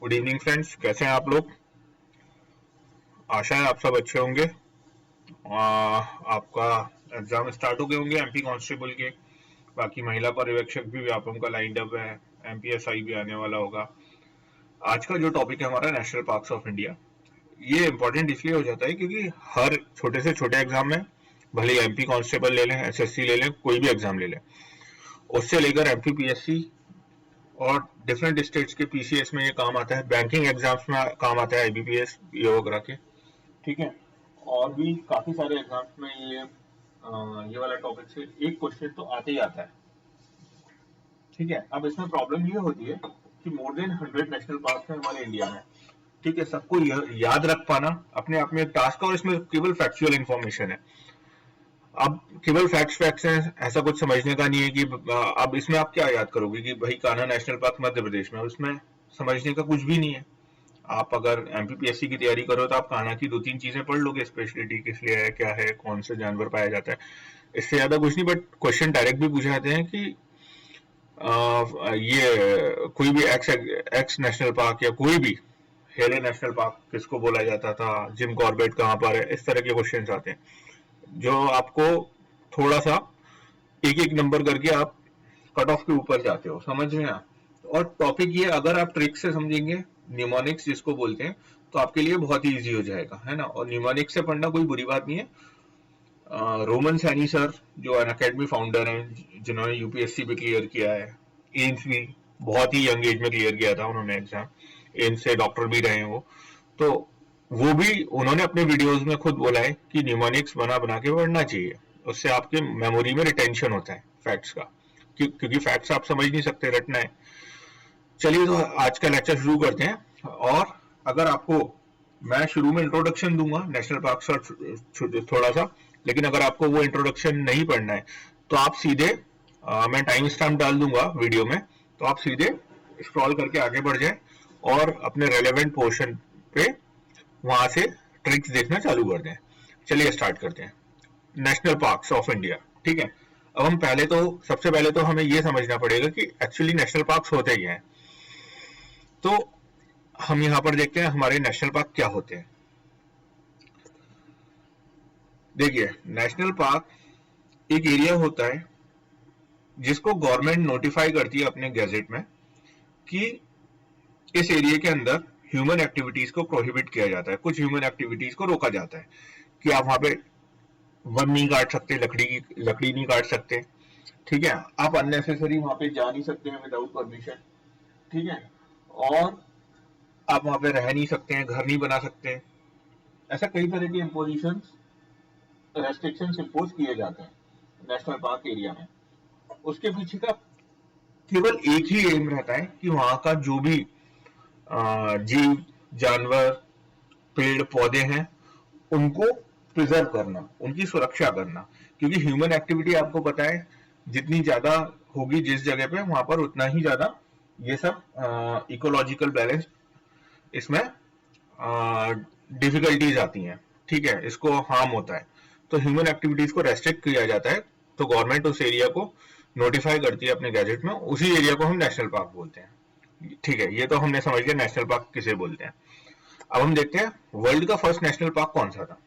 Good evening friends, कैसे हैं आप लोग। आशा है आप सब अच्छे होंगे। आपका एग्जाम स्टार्ट हो गए होंगे एमपी कांस्टेबल के। बाकी महिला पर्यवेक्षक भी व्यापम का लाइंड अप है। एमपीएसआई भी आने वाला होगा। आज का जो टॉपिक है हमारा नेशनल पार्क्स ऑफ इंडिया, ये इंपॉर्टेंट इसलिए हो जाता है क्योंकि हर छोटे से छोटे एग्जाम में, भले एमपी कांस्टेबल ले लें, एसएससी ले लें, कोई भी एग्जाम ले लें, उससे लेकर एमपीपीएससी और डिफरेंट स्टेट्स के पीसीएस में ये काम आता है। बैंकिंग एग्जाम्स में काम आता है, आईबीपीएस ये वगैरह के। ठीक है, और भी काफी सारे एग्जाम्स में ये वाला टॉपिक से एक क्वेश्चन तो आते ही आता है। ठीक है, अब इसमें प्रॉब्लम ये होती है कि मोर देन 100 नेशनल पार्क है हमारे इंडिया में। ठीक है, सबको याद रख पाना अपने आप में एक टास्क है, और इसमें केवल फैक्चुअल इंफॉर्मेशन है। अब केवल फैक्ट्स हैं, ऐसा कुछ समझने का नहीं है कि अब इसमें आप क्या याद करोगे कि भाई कान्हा नेशनल पार्क मध्य प्रदेश में, अब इसमें समझने का कुछ भी नहीं है। आप अगर एमपीपीएससी की तैयारी करो तो आप कान्हा की 2-3 चीजें पढ़ लोगे, स्पेशलिटी किस लिए है, क्या है, कौन से जानवर पाया जाता है, इससे ज्यादा कुछ नहीं। बट क्वेश्चन डायरेक्ट भी पूछे जाते हैं कि ये कोई भी एक्स नेशनल पार्क या कोई भी हेले नेशनल पार्क किसको बोला जाता था, जिम कॉर्बेट कहाँ पर है, इस तरह के क्वेश्चन आते हैं जो आपको थोड़ा सा एक एक नंबर करके आप कट ऑफ के ऊपर जाते हो, समझ में आप। और टॉपिक ये अगर आप ट्रिक से समझेंगे, न्यूमोनिक्स जिसको बोलते हैं, तो आपके लिए बहुत ही इजी हो जाएगा, है ना। और न्यूमोनिक्स से पढ़ना कोई बुरी बात नहीं है। रोमन सैनी सर जो अन अकेडमी फाउंडर हैं, जिन्होंने यूपीएससी भी क्लियर किया है, एम्स भी बहुत ही यंग एज में क्लियर किया था उन्होंने एग्जाम, एम्स से डॉक्टर भी रहे हैं वो, तो वो भी उन्होंने अपने वीडियोस में खुद बोला है कि न्यूमोनिक्स बना बना के पढ़ना चाहिए, उससे आपके मेमोरी में रिटेंशन होता है फैक्ट्स का, क्योंकि फैक्ट्स आप समझ नहीं सकते, रटना है। चलिए तो आज का लेक्चर शुरू करते हैं। और अगर आपको, मैं शुरू में इंट्रोडक्शन दूंगा नेशनल पार्क का थोड़ा सा, लेकिन अगर आपको वो इंट्रोडक्शन नहीं पढ़ना है तो आप सीधे मैं टाइम स्टैम्प डाल दूंगा वीडियो में, तो आप सीधे स्क्रॉल करके आगे बढ़ जाए और अपने रेलेवेंट पोर्शन पे वहां से ट्रिक्स देखना चालू कर दें। चलिए स्टार्ट करते हैं। National parks of India. ठीक है, अब हम सबसे पहले तो हमें यह समझना पड़ेगा कि एक्चुअली नेशनल पार्क्स होते क्या हैं। तो हम यहां पर देखते हैं हमारे नेशनल पार्क क्या होते हैं। देखिए, नेशनल पार्क एक एरिया होता है जिसको गवर्नमेंट नोटिफाई करती है अपने गैजेट में कि इस एरिया के अंदर ह्यूमन एक्टिविटीज को प्रोहिबिट किया जाता है, कुछ ह्यूमन एक्टिविटीज को रोका जाता है कि आप वहां पे वन नहीं काट सकते, लकड़ी नहीं काट सकते। ठीक है, आप अननेसेसरी वहां पे जा नहीं सकते हैं विदाउट परमिशन। ठीक है, और आप वहां पे रह नहीं सकते हैं, घर नहीं बना सकते। ऐसा कई तरह के इम्पोजिशंस, रेस्ट्रिक्शंस इंपोज किए जाते हैं नेशनल पार्क एरिया में। उसके पीछे का केवल एक ही एम रहता है कि वहां का जो भी जीव जानवर पेड़ पौधे हैं उनको प्रिजर्व करना, उनकी सुरक्षा करना। क्योंकि ह्यूमन एक्टिविटी आपको पता है जितनी ज्यादा होगी जिस जगह पे, वहां पर उतना ही ज्यादा ये सब इकोलॉजिकल बैलेंस इसमें डिफिकल्टीज आती हैं। ठीक है, इसको हार्म होता है, तो ह्यूमन एक्टिविटीज को रेस्ट्रिक्ट किया जाता है। तो गवर्नमेंट उस एरिया को नोटिफाई करती है अपने गैजेट में, उसी एरिया को हम नेशनल पार्क बोलते हैं। ठीक है, ये तो हमने समझ लिया नेशनल पार्क किसे बोलते हैं। अब हम देखते हैं वर्ल्ड का फर्स्ट नेशनल पार्क कौन सा था।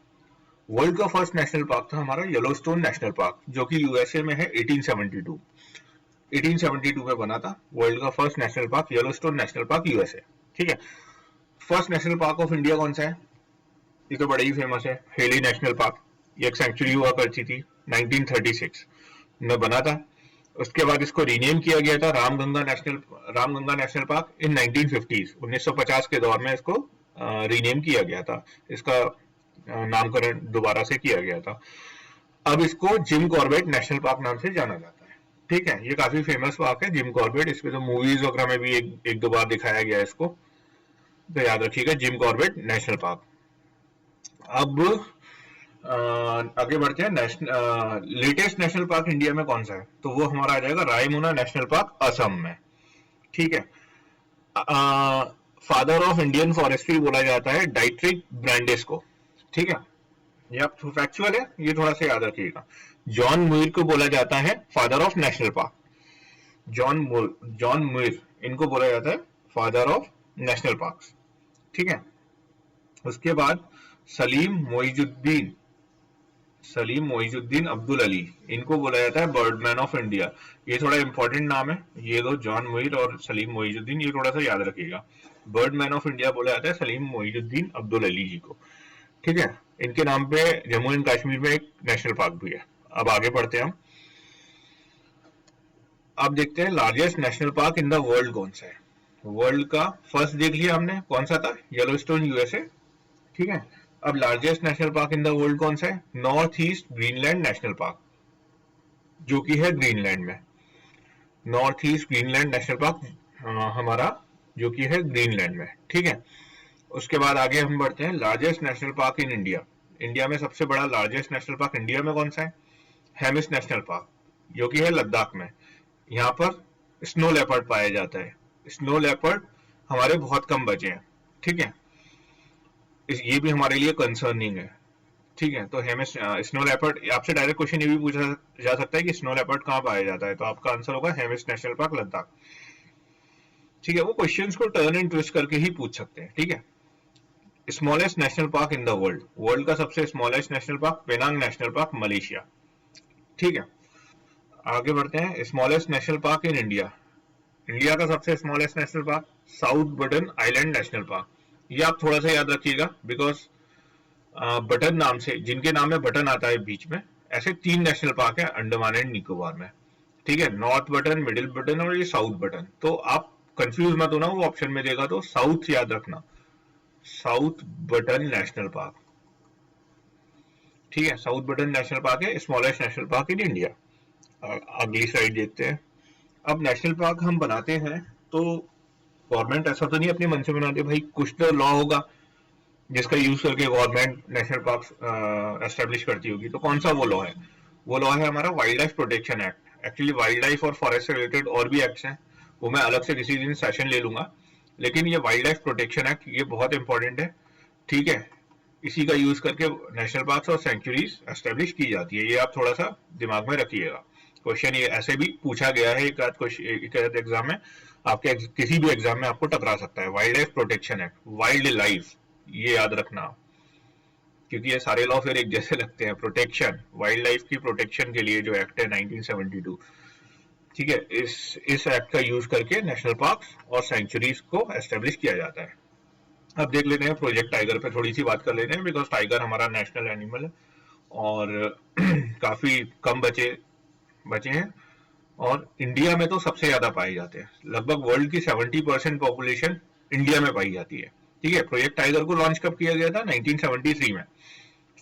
वर्ल्ड का फर्स्ट नेशनल पार्क था हमारा येलोस्टोन नेशनल पार्क, जो कि यूएसए में है। 1872 में बना था वर्ल्ड का first national park, Yellowstone national park, USA. ठीक है, first national park of India कौन सा है, ये तो बड़ा ही फेमस है, हेली नेशनल पार्क। ये एक सेंचुरी हुआ करती थी, 1936 में बना था। उसके बाद इसको रीनेम किया गया था रामगंगा नेशनल पार्क इन 1950s, 1950 के दौर में इसको रीनेम किया गया था, इसका नामकरण दोबारा से किया गया था। अब इसको जिम कॉर्बेट नेशनल पार्क नाम से जाना जाता है। ठीक है, ये काफी फेमस पार्क है जिम कॉर्बेट, इसमें तो मूवीज वगैरह में भी एक दो बार दिखाया गया है इसको, तो याद रखिएगा जिम कॉर्बेट नेशनल पार्क। अब आगे बढ़ते हैं। लेटेस्ट नेशनल पार्क इंडिया में कौन सा है, तो वो हमारा आ जाएगा रायमोना नेशनल पार्क, असम में। ठीक है, फादर ऑफ इंडियन फॉरेस्ट्री बोला जाता है डाइट्रिक ब्रांडिस को। ठीक है, ये आप फैक्चुअल है, ये थोड़ा सा याद रखिएगा। जॉन मुइर को बोला जाता है father of national park. John Muir, इनको बोला जाता है फादर ऑफ नेशनल पार्क्स, ठीक है। उसके बाद सलीम मोइजुद्दीन अब्दुल अली, इनको बोला जाता है बर्डमैन ऑफ इंडिया। ये थोड़ा इंपॉर्टेंट नाम है, ये दो जॉन मुइर और सलीम मोइजुद्दीन, ये थोड़ा सा याद रखिएगा। बर्डमैन ऑफ इंडिया बोला जाता है सलीम मोइजुद्दीन अब्दुल अली जी को, ठीक है। इनके नाम पे जम्मू एंड कश्मीर में एक नेशनल पार्क भी है। अब आगे बढ़ते हैं हम। अब देखते हैं largest national park in the world कौन सा है। वर्ल्ड का फर्स्ट देख लिया हमने, कौन सा था, येलोस्टोन यूएसए, ठीक है। अब largest national park in the world कौन सा है, north east Greenland national park, जो कि है ग्रीनलैंड में। North east Greenland national park हमारा जो कि है ग्रीनलैंड में, ठीक है। उसके बाद आगे हम बढ़ते हैं, largest national park in India. India में सबसे बड़ा लार्जेस्ट नेशनल पार्क इंडिया में कौन सा है, हेमिस नेशनल पार्क, जो कि है लद्दाख में। यहाँ पर स्नो लेपर्ड पाया जाता है। स्नो लेपर्ड हमारे बहुत कम बचे हैं, ठीक है। ये भी हमारे लिए कंसर्निंग है, ठीक है। तो हेमिस स्नो लेपर्ड, आपसे डायरेक्ट क्वेश्चन ये भी पूछा जा सकता है कि स्नो लेपर्ड कहाँ पाया जाता है, तो आपका आंसर होगा हेमिस नेशनल पार्क लद्दाख, ठीक है। वो क्वेश्चंस को टर्न एंड ट्विस्ट करके ही पूछ सकते हैं, ठीक है। Smallest national park in the world, world का सबसे smallest national park Penang national park Malaysia, ठीक है। आगे बढ़ते हैं, smallest national park in India. India का सबसे smallest national park south button island national park. ये आप थोड़ा सा याद रखिएगा, बिकॉज बटन नाम से, जिनके नाम में बटन आता है बीच में, ऐसे 3 नेशनल पार्क है अंडमान एंड निकोबार में, ठीक है। नॉर्थ बटन, मिडिल बटन और ये साउथ बटन। तो आप कंफ्यूज मत होना, वो ऑप्शन में देगा तो साउथ याद रखना, साउथ बटन नेशनल पार्क, ठीक है। साउथ बटन नेशनल पार्क है smallest national park in India. अगली स्लाइड देखते हैं। अब नेशनल पार्क हम बनाते हैं तो गवर्नमेंट ऐसा तो नहीं अपने मन से बनाते भाई, कुछ तो लॉ होगा जिसका यूज करके गवर्नमेंट नेशनल पार्क एस्टेब्लिश करती होगी। तो कौन सा वो लॉ है, वो लॉ है हमारा wild life protection act. Actually wild life और फॉरेस्ट से रिलेटेड और भी एक्ट्स हैं, वो मैं अलग से किसी दिन सेशन ले लूंगा, लेकिन ये वाइल्ड लाइफ प्रोटेक्शन एक्ट ये बहुत इंपॉर्टेंट है, ठीक है। इसी का यूज करके नेशनल पार्क और सेंचुरीज एस्टेब्लिश की जाती है, ये आप थोड़ा सा दिमाग में रखिएगा। क्वेश्चन ये ऐसे भी पूछा गया है एक आध एग्जाम में, आपके किसी भी एग्जाम में आपको टकरा सकता है। Wild life protection act, wild life, ये याद रखना, क्योंकि ये सारे लॉ फिर एक जैसे लगते हैं। प्रोटेक्शन, वाइल्ड लाइफ की प्रोटेक्शन के लिए जो एक्ट है 1972, ठीक है, इस एक्ट का यूज करके नेशनल पार्क्स और सेंचुरीज को एस्टेब्लिश किया जाता है। अब देख लेते हैं प्रोजेक्ट टाइगर पे थोड़ी सी बात कर लेते हैं, बिकॉज टाइगर हमारा नेशनल एनिमल है और काफी कम बचे हैं, और इंडिया में तो सबसे ज्यादा पाए जाते हैं। लगभग वर्ल्ड की 70% पॉपुलेशन इंडिया में पाई जाती है, ठीक है। प्रोजेक्ट टाइगर को लॉन्च कब किया गया था, 1973 में।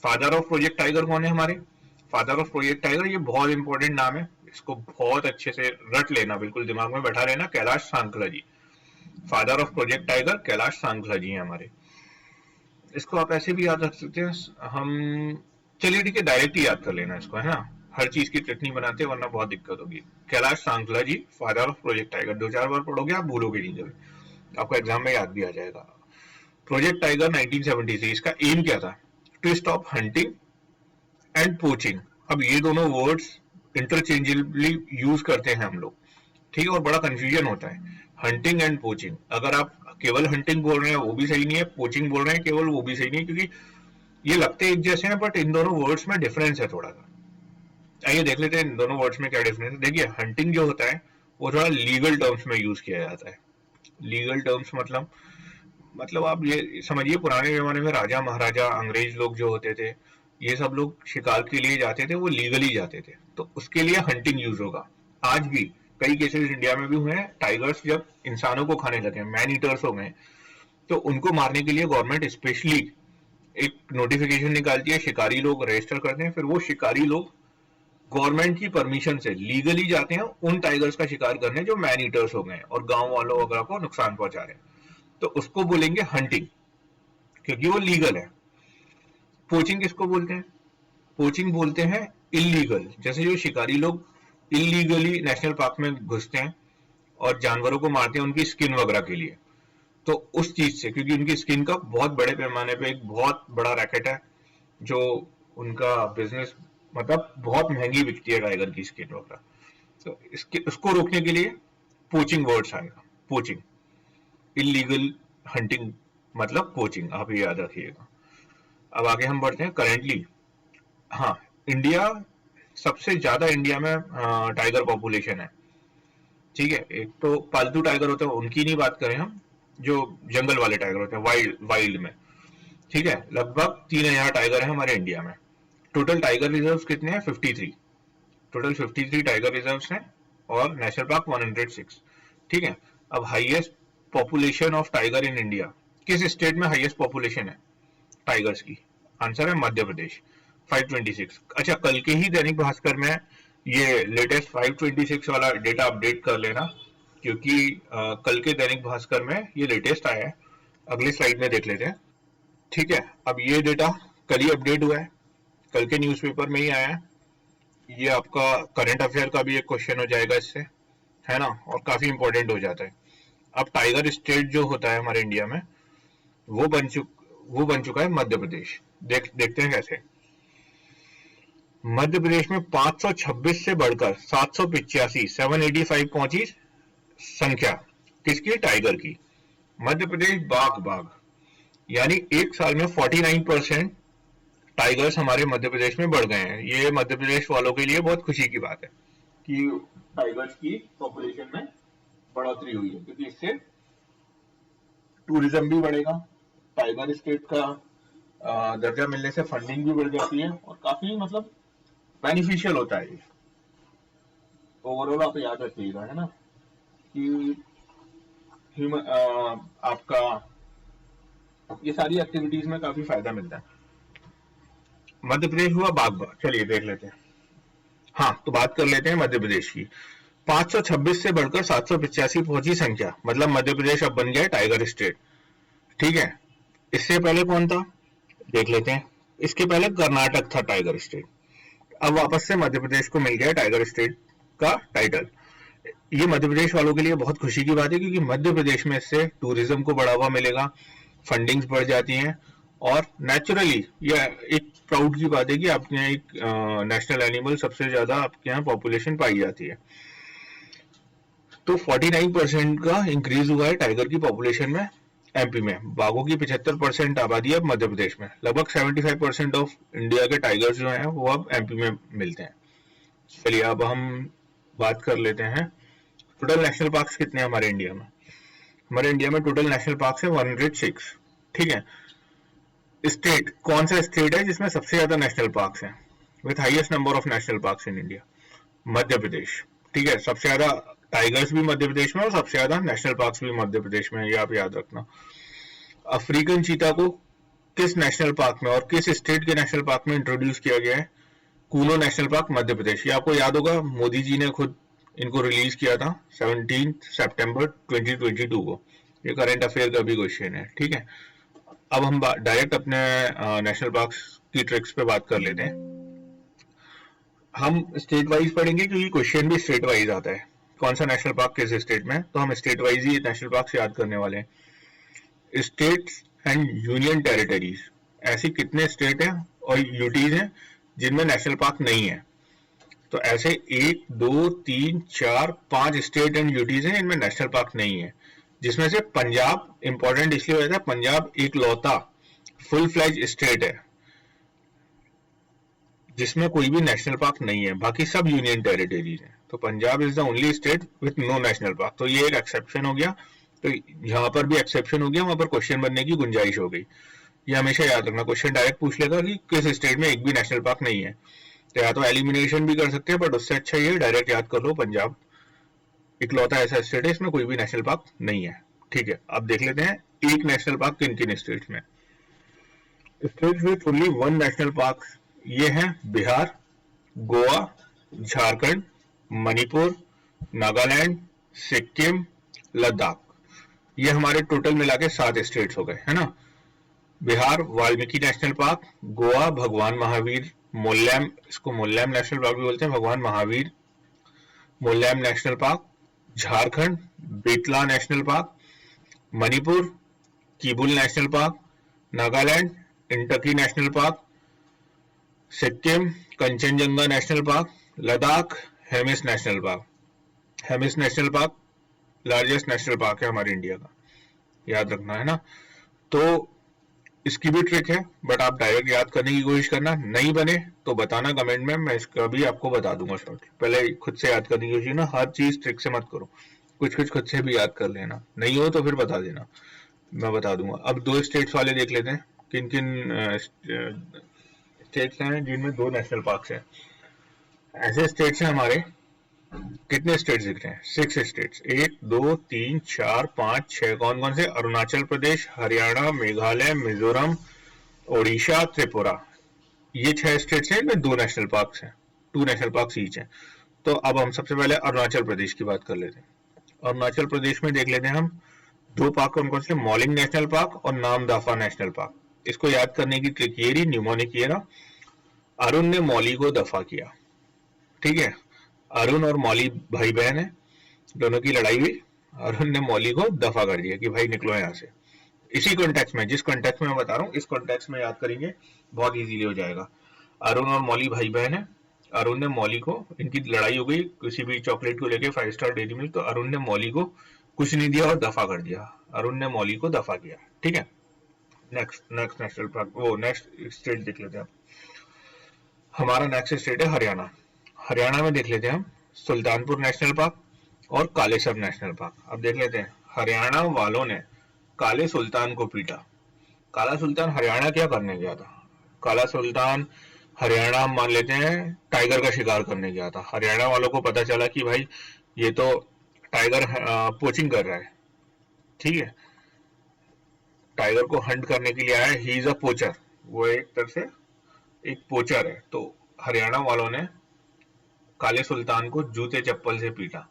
फादर ऑफ प्रोजेक्ट टाइगर कौन है हमारे, फादर ऑफ प्रोजेक्ट टाइगर, ये बहुत इंपॉर्टेंट नाम है, इसको बहुत अच्छे से रट लेना, बिल्कुल दिमाग में बैठा लेना, Kailash Sankhala ji. Father of project tiger Kailash Sankhala ji हैं हमारे। इसको आप ऐसे भी याद रख सकते हैं हम, चलिए ठीक है, डायरेक्ट ही याद कर लेना इसको, है ना, हर चीज की चटनी बनाते वरना बहुत दिक्कत होगी। Kailash Sankhala ji, father of project tiger, 2-4 बार पढ़ोगे आप भूलोगे नहीं कभी, आपको एग्जाम में याद भी आ जाएगा। प्रोजेक्ट टाइगर 1973, इसका एम क्या था, to stop hunting and poaching. अब ये दोनों वर्ड्स इंटरचेंजेबली यूज करते हैं हम लोग, ठीक है, और बड़ा कंफ्यूजन होता है हंटिंग एंड पोचिंग। अगर आप केवल हंटिंग बोल रहे हैं वो भी सही नहीं है, पोचिंग बोल रहे हैं केवल वो भी सही नहीं है, क्योंकि ये लगते एक जैसे हैं, बट इन दोनों वर्ड्स में डिफरेंस है थोड़ा सा। आइए देख लेते हैं इन दोनों वर्ड्स में क्या डिफरेंस है। देखिए, हंटिंग जो होता है वो थोड़ा लीगल टर्म्स में यूज किया जाता है। लीगल टर्म्स मतलब आप ये समझिए, पुराने जमाने में राजा महाराजा अंग्रेज लोग जो होते थे, ये सब लोग शिकार के लिए जाते थे, वो लीगली जाते थे, तो उसके लिए हंटिंग यूज होगा। आज भी कई केसेस इंडिया में भी हुए हैं, टाइगर्स जब इंसानों को खाने लगे, मैन ईटर्स हो गए, तो उनको मारने के लिए गवर्नमेंट स्पेशली एक नोटिफिकेशन निकालती है, शिकारी लोग रजिस्टर करते हैं, फिर वो शिकारी लोग गवर्नमेंट की परमिशन से लीगली जाते हैं उन टाइगर्स का शिकार करने जो मैन ईटर्स हो गए और गांव वालों वगैरह को नुकसान पहुंचा रहे हैं, तो उसको बोलेंगे हंटिंग, क्योंकि वो लीगल है। पोचिंग किसको बोलते हैं, पोचिंग बोलते हैं इलीगल, जैसे जो शिकारी लोग इलीगली नेशनल पार्क में घुसते हैं और जानवरों को मारते हैं उनकी स्किन वगैरह के लिए, तो उस चीज से, क्योंकि उनकी स्किन का बहुत बड़े पैमाने पे एक बहुत बड़ा रैकेट है, जो उनका बिजनेस, मतलब बहुत महंगी बिकती है टाइगर की स्किन वगैरह, तो उसको रोकने के लिए पोचिंग वर्ड्स आएगा, पोचिंग, इलीगल हंटिंग मतलब पोचिंग, आप ये याद रखिएगा। अब आगे हम बढ़ते हैं करेंटली। हाँ, इंडिया सबसे ज्यादा इंडिया में टाइगर पॉपुलेशन है। ठीक है, एक तो पालतू टाइगर होते हैं उनकी नहीं बात करें हम, जो जंगल वाले टाइगर होते हैं वाइल्ड वाइल्ड में। ठीक है, लगभग 3000 टाइगर है हमारे इंडिया में। टोटल टाइगर रिजर्व कितने हैं? 53। टोटल 53 टाइगर रिजर्व हैं और नेशनल पार्क 106। ठीक है, अब highest population of tiger in India, किस स्टेट में हाईएस्ट पॉपुलेशन है टाइगर्स की? आंसर है मध्य प्रदेश, 526। अच्छा, कल के ही दैनिक भास्कर में ये लेटेस्ट 526 वाला डेटा अपडेट कर लेना, क्योंकि कल के दैनिक भास्कर में ये लेटेस्ट आया है। अगली स्लाइड में देख लेते हैं। ठीक है, अब ये डेटा कल ही अपडेट हुआ है, कल के न्यूज़पेपर में ही आया है। ये आपका करंट अफेयर का भी एक क्वेश्चन हो जाएगा इससे, है ना, और काफी इंपॉर्टेंट हो जाता है। अब टाइगर स्टेट जो होता है हमारे इंडिया में, वो बन चुका है मध्य प्रदेश। देखते हैं कैसे। मध्य प्रदेश में 526 से बढ़कर 785 785 पहुंची संख्या किसकी? टाइगर की। मध्य प्रदेश बाघ बाघ, यानी एक साल में 49% टाइगर्स हमारे मध्य प्रदेश में बढ़ गए हैं। ये मध्य प्रदेश वालों के लिए बहुत खुशी की बात है कि टाइगर्स की पॉपुलेशन में बढ़ोतरी हुई है, क्योंकि इससे टूरिज्म भी बढ़ेगा, टाइगर स्टेट का दर्जा मिलने से फंडिंग भी बढ़ जाती है और काफी मतलब बेनिफिशियल होता है ये। ओवरऑल आप याद रखिएगा, है ना, कि आपका ये सारी एक्टिविटीज में काफी फायदा मिलता है। मध्य प्रदेश हुआ बाघ बाघ, चलिए देख लेते हैं। हाँ, तो बात कर लेते हैं मध्य प्रदेश की। 526 से बढ़कर 785 पहुंची संख्या, मतलब मध्य प्रदेश अब बन गया टाइगर स्टेट। ठीक है, इससे पहले कौन था देख लेते हैं। इसके पहले कर्नाटक था टाइगर स्टेट। अब वापस से मध्य प्रदेश को मिल गया टाइगर स्टेट का टाइटल। ये मध्य प्रदेश वालों के लिए बहुत खुशी की बात है, क्योंकि मध्य प्रदेश में इससे टूरिज्म को बढ़ावा मिलेगा, फंडिंग्स बढ़ जाती हैं, और नेचुरली ये एक प्राउड की बात है कि आपके यहाँ एक नेशनल एनिमल सबसे ज्यादा आपके यहाँ पॉपुलेशन पाई जाती है। तो 49% का इंक्रीज हुआ है टाइगर की पॉपुलेशन में। एमपी में बाघों की 75% आबादी अब मध्य प्रदेश में, लगभग 75% ऑफ इंडिया के टाइगर्स जो हैं वो अब एमपी में मिलते हैं। चलिए अब हम बात कर लेते हैं टोटल नेशनल पार्क्स कितने हैं हमारे इंडिया में। हमारे इंडिया में टोटल नेशनल पार्क्स है 106। ठीक है, स्टेट, कौन सा स्टेट है जिसमें सबसे ज्यादा नेशनल पार्क्स हैं with highest number of national parks in India? Madhya Pradesh. ठीक है, सबसे ज्यादा टाइगर्स भी मध्य प्रदेश में और सबसे ज्यादा नेशनल पार्क्स भी मध्य प्रदेश में, ये आप याद रखना। अफ्रीकन चीता को किस नेशनल पार्क में और किस स्टेट के नेशनल पार्क में इंट्रोड्यूस किया गया है? Kuno national park Madhya Pradesh. ये आपको याद होगा, मोदी जी ने खुद इनको रिलीज किया था 17 सितंबर 2022 को। ये करंट अफेयर का भी क्वेश्चन है। ठीक है, अब हम डायरेक्ट अपने नेशनल पार्क्स की ट्रिक्स पे बात कर लेते हैं। हम स्टेट वाइज पढ़ेंगे क्योंकि क्वेश्चन भी स्टेट वाइज आता है, कौन सा नेशनल पार्क किस स्टेट में, तो हम स्टेट वाइज ही नेशनल पार्क याद करने वाले हैं। स्टेट्स एंड यूनियन टेरिटरीज, ऐसी कितने स्टेट हैं और यूटीज हैं जिनमें नेशनल पार्क नहीं है? तो ऐसे 1 2 3 4 5 स्टेट एंड यूटीज हैं इनमें नेशनल पार्क नहीं है, जिसमें से पंजाब इंपॉर्टेंट इसलिए होता है, पंजाब एक लौता फुल फ्लैज स्टेट है जिसमें कोई भी नेशनल पार्क नहीं है, बाकी सब यूनियन टेरिटरीज हैं। तो Punjab is the only state with no national park. तो ये एक एक्सेप्शन हो गया, तो यहाँ पर भी एक्सेप्शन हो गया, वहां पर क्वेश्चन बनने की गुंजाइश हो गई। ये हमेशा याद रखना, क्वेश्चन डायरेक्ट पूछ लेगा कि किस स्टेट में एक भी नेशनल पार्क नहीं है, तो या तो एलिमिनेशन भी कर सकते हैं, बट उससे अच्छा ये डायरेक्ट याद कर लो, पंजाब इकलौता ऐसा स्टेट है इसमें कोई भी नेशनल पार्क नहीं है। ठीक है, अब देख लेते हैं एक नेशनल पार्क किन किन स्टेट्स में। States with only one national park ये हैं बिहार, गोवा, झारखंड, मणिपुर, नागालैंड, सिक्किम, लद्दाख। ये हमारे टोटल मिला के 7 स्टेट्स हो गए, है ना। बिहार वाल्मीकि नेशनल पार्क, गोवा भगवान महावीर मोल्लैम, इसको मोल्लैम नेशनल पार्क भी बोलते हैं, Bhagwan Mahavir Mollem national park, Jharkhand Betla national park, Manipur Keibul national park, Nagaland Intanki national park, Sikkim Kanchenjunga national park, Ladakh Hemis national park. Hemis national park largest national park है हमारे इंडिया का। याद रखना है ना। तो इसकी भी ट्रिक है, बट आप डायरेक्ट याद करने की कोशिश करना, नहीं बने तो बताना कमेंट में, मैं इसका भी आपको बता दूंगा शॉर्ट। पहले खुद से याद करने की कोशिश ना, हर चीज ट्रिक से मत करो, कुछ कुछ खुद से भी याद कर लेना, नहीं हो तो फिर बता देना, मैं बता दूंगा। अब 2 स्टेट्स वाले देख लेते हैं, किन किन स्टेट्स हैं जिनमें 2 नेशनल पार्क हैं। ऐसे स्टेट्स हैं हमारे, कितने स्टेट्स दिख रहे हैं? 6 स्टेट्स, 1 2 3 4 5 6। कौन कौन से? अरुणाचल प्रदेश, हरियाणा, मेघालय, मिजोरम, ओडिशा, त्रिपुरा। ये 6 स्टेट्स हैं, इनमें 2 नेशनल पार्क हैं, 2 नेशनल पार्क ईच हैं। तो अब हम सबसे पहले अरुणाचल प्रदेश की बात कर लेते हैं। अरुणाचल प्रदेश में देख लेते हैं हम 2 पार्क कौन कौन से, मॉलिंग नेशनल पार्क और नामदफा नेशनल पार्क। इसको याद करने की ट्रिक ये रही, न्यूमोनिक ये ना, अरुण ने मौली को दफा किया, ठीक है। अरुण और मौली भाई बहन है, दोनों की लड़ाई हुई, अरुण ने मौली को दफा कर दिया कि भाई निकलो यहाँ से। इसी कॉन्टेक्स्ट में, जिस कॉन्टेक्स्ट में मैं बता रहा हूँ, इस कॉन्टेक्स्ट में याद करेंगे, बहुत इजीली हो जाएगा। अरुण और मौली भाई बहन है, अरुण ने मौली को, इनकी लड़ाई हो गई किसी भी चॉकलेट को लेके, 5 स्टार डेयरी मिल्क, तो अरुण ने मौली को कुछ नहीं दिया और दफा कर दिया, अरुण ने मौली को दफा किया, ठीक है। नेक्स्ट नेशनल पार्क, वो नेक्स्ट स्टेट देख लेते हैं। हमारा नेक्स्ट स्टेट है हरियाणा। हरियाणा में देख लेते हैं हम सुल्तानपुर नेशनल पार्क और कालेसर नेशनल पार्क। अब देख लेते हैं, हरियाणा वालों ने काले सुल्तान को पीटा। काला सुल्तान हरियाणा क्या करने गया था? काला सुल्तान हरियाणा मान लेते हैं टाइगर का शिकार करने गया था। हरियाणा वालों को पता चला कि भाई ये तो टाइगर पोचिंग कर रहा है, ठीक है, टाइगर को हंट करने के लिए आया है, ही इज अ पोचर, वो एक तरह से एक पोचर है। तो हरियाणा वालों ने काले सुल्तान को जूते चप्पल से पीटा।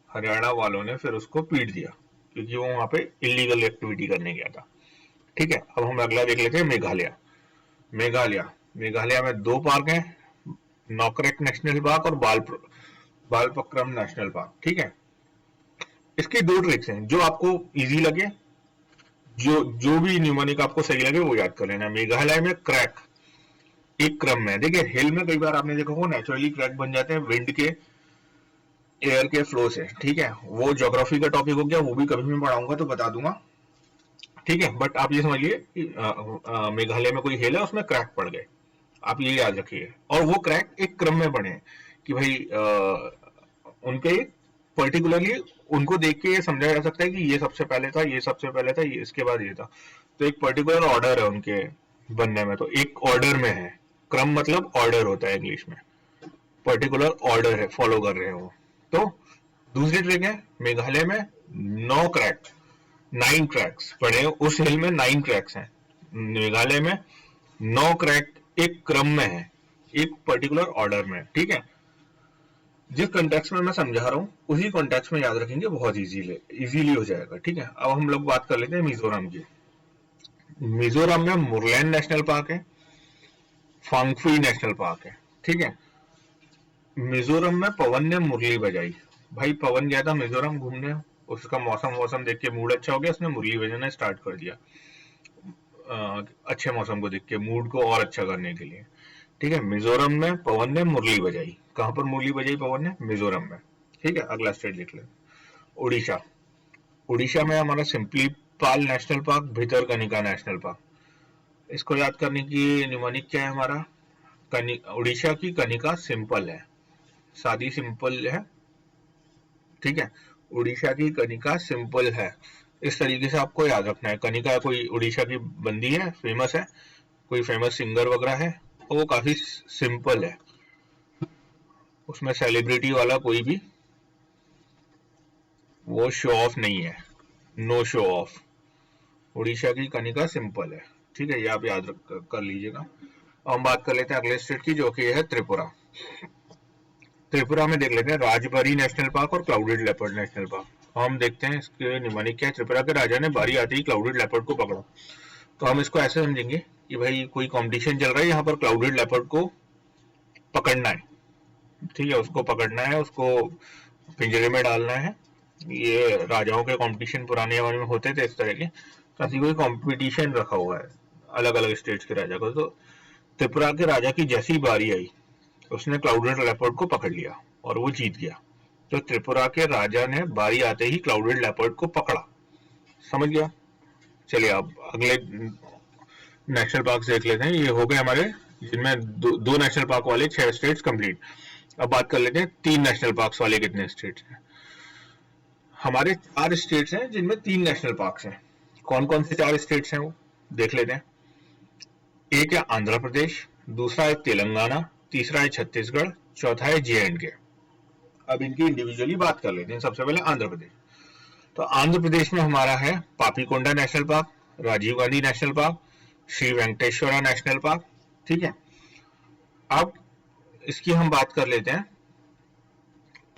हरियाणा वालों ने फिर उसको पीट दिया क्योंकि वो वहां पे इलीगल एक्टिविटी करने गया था, ठीक है। अब हम अगला देख लेते हैं मेघालय। मेघालय में 2 पार्क हैं, नॉकरेक नेशनल पार्क और बालपक्रम नेशनल पार्क, ठीक है। इसकी 2 ट्रिक्स हैं, जो आपको इजी लगे, जो भी न्यूमोनिक आपको सही लगे वो याद कर लेना। मेघालय में क्रैक एक क्रम में, देखिए हिल में कई बार आपने देखा हो नेचुरली क्रैक बन जाते हैं विंड के, एयर के फ्लो से, ठीक है। वो ज्योग्राफी का टॉपिक हो गया, वो भी कभी मैं पढ़ाऊंगा तो बता दूंगा, ठीक है। बट आप ये समझिए कि मेघालय में कोई हिल है, उसमें क्रैक पड़ गए, आप ये याद रखिए। और वो क्रैक एक क्रम में बने कि भाई उनके पर्टिकुलरली उनको देख के ये समझा जा सकता है कि ये सबसे पहले था, ये सबसे पहले था, ये इसके बाद ये था। तो एक पर्टिकुलर ऑर्डर है उनके बनने में, तो एक ऑर्डर में है। क्रम मतलब ऑर्डर होता है इंग्लिश में, पर्टिकुलर ऑर्डर है, फॉलो कर रहे हैं वो। तो दूसरी ट्रिक है, मेघालय में 9 क्रैक्स पड़े, उस हिल में 9 क्रैक्स हैं। मेघालय में 9 क्रैक एक क्रम में है, एक पर्टिकुलर ऑर्डर में, ठीक है। जिस कॉन्टेक्स्ट में मैं समझा रहा हूं उसी कॉन्टेक्स्ट में याद रखेंगे, बहुत इजीली हो जाएगा, ठीक है। अब हम लोग बात कर लेते हैं मिजोरम की। मिजोरम में मुरलैंड नेशनल पार्क है, फांगफुई नेशनल पार्क है, ठीक है। मिजोरम में पवन ने मुरली बजाई। भाई पवन गया था मिजोरम घूमने, उसका मौसम देख के मूड अच्छा हो गया, उसने मुरली बजाना स्टार्ट कर दिया, अच्छे मौसम को देख के मूड को और अच्छा करने के लिए, ठीक है। मिजोरम में पवन ने मुरली बजाई। कहां पर मुरली बजाई पवन ने? मिजोरम में, ठीक है। अगला स्टेट देख ले, उड़ीसा। उड़ीसा में हमारा Simlipal national park, Bhitarkanika national park. इसको याद करने की निमोनिक क्या है हमारा? उड़ीसा की कनिका सिंपल है, सादी सिंपल है, ठीक है। उड़ीसा की कनिका सिंपल है, इस तरीके से आपको याद रखना है। कनिका कोई उड़ीसा की बंदी है, फेमस है, कोई फेमस सिंगर वगैरह है, और वो काफी सिंपल है, उसमें सेलिब्रिटी वाला कोई भी वो शो ऑफ नहीं है, नो शो ऑफ। उड़ीसा की कनिका सिंपल है, ठीक है, ये आप याद कर लीजिएगा। अब हम बात कर लेते हैं अगले स्टेट की, जो कि है त्रिपुरा। त्रिपुरा में देख लेते हैं राजबरी नेशनल पार्क और क्लाउडेड लेपर्ड नेशनल पार्क। हम देखते हैं इसके निमोनिक क्या है। त्रिपुरा के राजा ने बारी आते ही क्लाउडेड लेपर्ड को पकड़ा। तो हम इसको ऐसे समझेंगे कि भाई कोई कंपटीशन चल रहा है, यहाँ पर क्लाउडेड लेपर्ड को पकड़ना है, ठीक है, उसको पकड़ना है, उसको पिंजरे में डालना है। ये राजाओं के कंपटीशन पुराने जमाने में होते थे इस तरह के, ऐसी कोई कंपटीशन रखा हुआ है अलग अलग स्टेट्स के राजा को। तो त्रिपुरा के राजा की जैसी बारी आई, उसने क्लाउडेड लेपर्ड को पकड़ लिया और वो जीत गया। तो त्रिपुरा के राजा ने बारी आते ही क्लाउडेड लेपर्ड को पकड़ा, समझ गया? चलिए अब अगले नेशनल पार्क देख लेते हैं। ये हो गए हमारे, जिनमें दो नेशनल पार्क वाले 6 स्टेट्स कंप्लीट। अब बात कर लेते हैं 3 नेशनल पार्क्स वाले कितने स्टेट्स हैं। हमारे 4 स्टेट्स हैं जिनमें 3 नेशनल पार्क्स हैं। कौन कौन से 4 स्टेट्स हैं वो देख लेते हैं। एक है आंध्र प्रदेश, दूसरा है तेलंगाना, तीसरा है छत्तीसगढ़, चौथा है जे&के। अब इनकी इंडिविजुअली बात कर लेते हैं। सबसे पहले आंध्र प्रदेश। तो आंध्र प्रदेश में हमारा है Papikonda national park, Rajiv Gandhi national park, Shri Venkateswara national park. ठीक है, अब इसकी हम बात कर लेते हैं।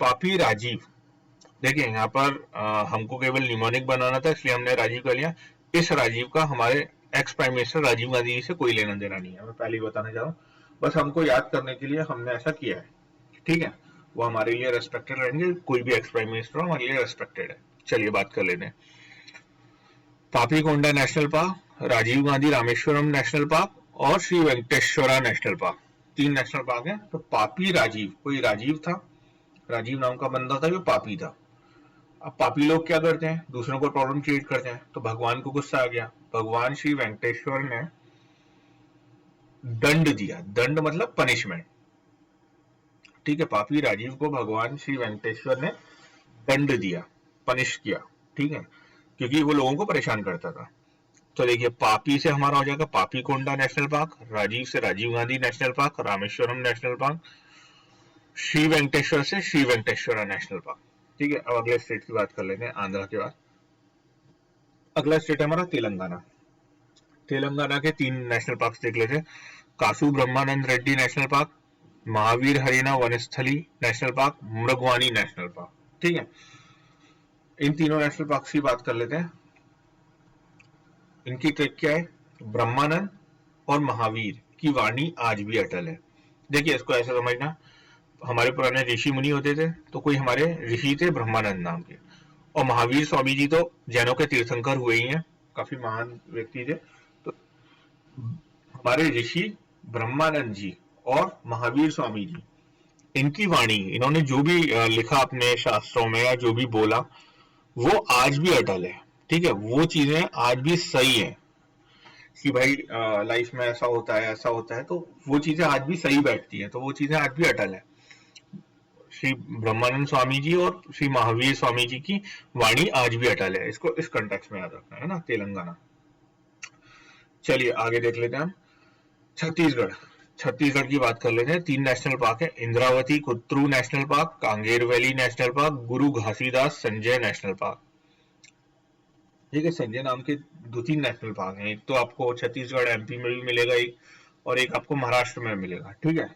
पापी राजीव, देखिए यहाँ पर हमको केवल निमोनिक बनाना था इसलिए हमने राजीव कर लिया। इस राजीव का हमारे ex prime minister Rajiv Gandhi ji से कोई लेना देना नहीं है, मैं पहले ही बताना चाह रहा हूँ। बस हमको याद करने के लिए हमने ऐसा किया है। ठीक है, वो हमारे लिए रेस्पेक्टेड रहेंगे, कोई भी एक्स प्राइम मिनिस्टर हमारे लिए रेस्पेक्टेड है। चलिए बात कर लेते हैं। Papikonda national park, Rajiv Gandhi Rameswaram national park और Shri Venkateswara national park, 3 national park हैं। तो पापी राजीव, कोई राजीव था, राजीव नाम का बंदा था जो पापी था। अब पापी लोग क्या करते हैं, दूसरों को प्रॉब्लम क्रिएट करते हैं। तो भगवान को गुस्सा आ गया, भगवान श्री वेंकटेश्वर ने दंड दिया। दंड मतलब पनिशमेंट। ठीक है, पापी राजीव को भगवान श्री वेंकटेश्वर ने दंड दिया, पनिश किया। ठीक है, क्योंकि वो लोगों को परेशान करता था। तो देखिए, पापी से हमारा हो जाएगा पापीकोंडा नेशनल पार्क, राजीव से Rajiv Gandhi national park, Rameswaram national park, Shri Venkateswara से श्री वेंकटेश्वरा नेशनल पार्क। ठीक है, अब अगले स्टेट की बात कर लेते हैं आंध्र के बाद। अगला स्टेट है हमारा तेलंगाना। तेलंगाना के 3 नेशनल पार्क देख लेते हैं। Kasu Brahmananda Reddy national park, Mahavir Harina Vanasthali national park, Mrugavani national park. ठीक है, इन तीनों नेशनल पार्क की बात कर लेते हैं। इनकी ट्रिक क्या है, ब्रह्मानंद और महावीर की वाणी आज भी अटल है। देखिए, इसको ऐसा समझना, हमारे पुराने ऋषि मुनि होते थे, तो कोई हमारे ऋषि थे ब्रह्मानंद नाम के, और महावीर स्वामी जी तो जैनों के तीर्थंकर हुए ही हैं, काफी महान व्यक्ति थे। तो हमारे ऋषि ब्रह्मानंद जी और महावीर स्वामी जी, इनकी वाणी, इन्होंने जो भी लिखा अपने शास्त्रों में या जो भी बोला, वो आज भी अटल है। ठीक है, वो चीजें आज भी सही है कि भाई लाइफ में ऐसा होता है, ऐसा होता है, तो वो चीजें आज भी सही बैठती हैं, तो वो चीजें आज भी अटल है। श्री ब्रह्मानंद स्वामी जी और श्री महावीर स्वामी जी की वाणी आज भी अटल है। इसको इस कंटेक्स्ट में याद रखना है ना, तेलंगाना। चलिए आगे देख लेते हैं हम छत्तीसगढ़। छत्तीसगढ़ की बात कर लेते हैं। 3 नेशनल पार्क है, Indravati Kutru national park, Kanger valley national park, Guru Ghasidas Sanjay national park. ठीक है, संजय नाम के 2-3 नेशनल पार्क हैं। एक तो आपको छत्तीसगढ़ एमपी में भी मिलेगा एक, और एक आपको महाराष्ट्र में मिलेगा। ठीक है,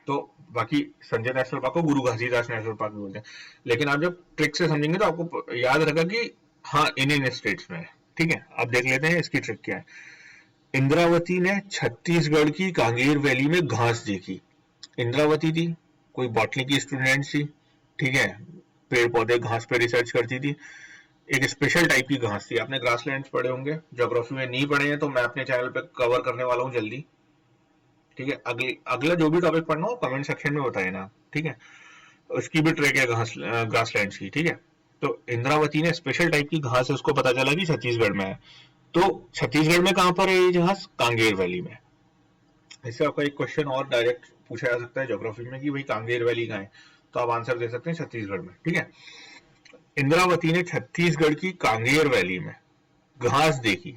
तो बाकी संजय नेशनल पार्क को गुरु घासीदास नेशनल पार्क भी बोलते हैं। लेकिन आप जब ट्रिक से समझेंगे तो आपको याद रहेगा कि हाँ, इन स्टेट्स में है। ठीक है, अब देख लेते हैं इसकी ट्रिक क्या है। इंद्रावती ने छत्तीसगढ़ की कांगेर वैली में घास देखी। इंद्रावती थी, कोई बॉटनी की स्टूडेंट थी। ठीक है, पेड़ पौधे घास पे रिसर्च करती थी। एक स्पेशल टाइप की घास थी। आपने ग्रासलैंड्स पढ़े होंगे, ज्योग्राफी में नहीं पढ़े हैं तो मैं अपने चैनल पे कवर करने वाला हूँ जल्दी। ठीक है, अगला जो भी टॉपिक पढ़ना हो कमेंट सेक्शन में बताए ना। ठीक है, उसकी भी ट्रैक है ग्रासलैंड्स की। ठीक है, तो इंद्रावती ने स्पेशल टाइप की घास, उसको पता चला कि छत्तीसगढ़ में है। तो छत्तीसगढ़ में कहां पर है ये घास, कांगेर वैली में। इससे आपका एक क्वेश्चन और डायरेक्ट पूछा जा सकता है ज्योग्राफी में कि भाई कांगेर वैली कहाँ है, तो आप आंसर दे सकते हैं छत्तीसगढ़ में। ठीक है, इंद्रावती ने छत्तीसगढ़ की कांगेर वैली में घास देखी।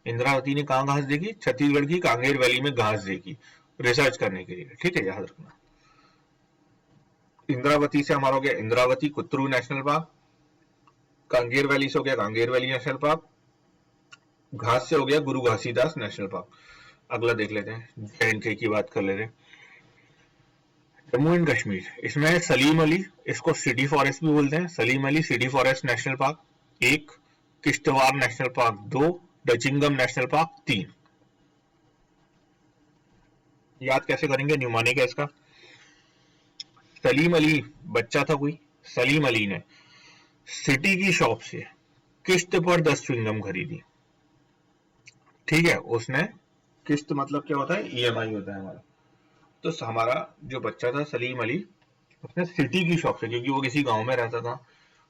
इंद्रावती ने कहाँ घास देखी, छत्तीसगढ़ की कांगेर वैली में घास देखी, रिसर्च करने के लिए। ठीक है, याद रखना। इंद्रावती से हमारा हो गया Indravati Kutru national park, Kanger valley से हो गया कांगेर वैली नेशनल पार्क, घास से हो गया गुरु घासीदास नेशनल पार्क। अगला देख लेते हैं, जे&के की बात कर लेते हैं। जम्मू एंड कश्मीर, इसमें सलीम अली, इसको सिटी फॉरेस्ट भी बोलते हैं, Salim Ali city forest national park 1, Kishtwar national park 2, Dachigam national park 3। याद कैसे करेंगे, न्यूमोनिक है इसका। सलीम अली बच्चा था कोई, सलीम अली ने सिटी की शॉप से किस्त पर 10 च्युइंगम खरीदी। ठीक है, उसने, किस्त मतलब क्या होता है, ईएमआई होता है हमारा। तो हमारा जो बच्चा था सलीम अली, उसने सिटी की शॉप से, क्योंकि वो किसी गांव में रहता था,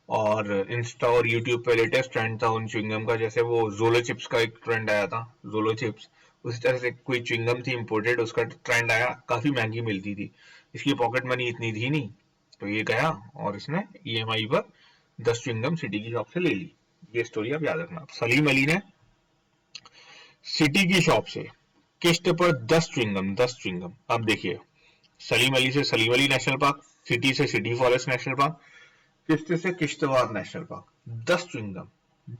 और इंस्टा और यूट्यूब पे लेटेस्ट ट्रेंड था उन च्युइंगम का, जैसे वो जोलो चिप्स का एक ट्रेंड आया था, जोलो चिप्स, उसी तरह से कोई च्युइंगम थी इम्पोर्टेड, उसका ट्रेंड आया, काफी महंगी मिलती थी, इसकी पॉकेट मनी इतनी थी नहीं, तो ये गया और इसने ईएमआई पर 10 च्युइंगम सिटी की शॉप से ले ली। ये स्टोरी आप याद रखना। सलीम अली ने सिटी की शॉप से किस्त पर 10 च्युइंगम, 10 च्युइंगम। अब देखिए, सलीम अली से Salim Ali national park, city से सिटी फॉरेस्ट नेशनल पार्क, किश्त से किश्तवाड़ नेशनल पार्क, 10 च्युइंगम,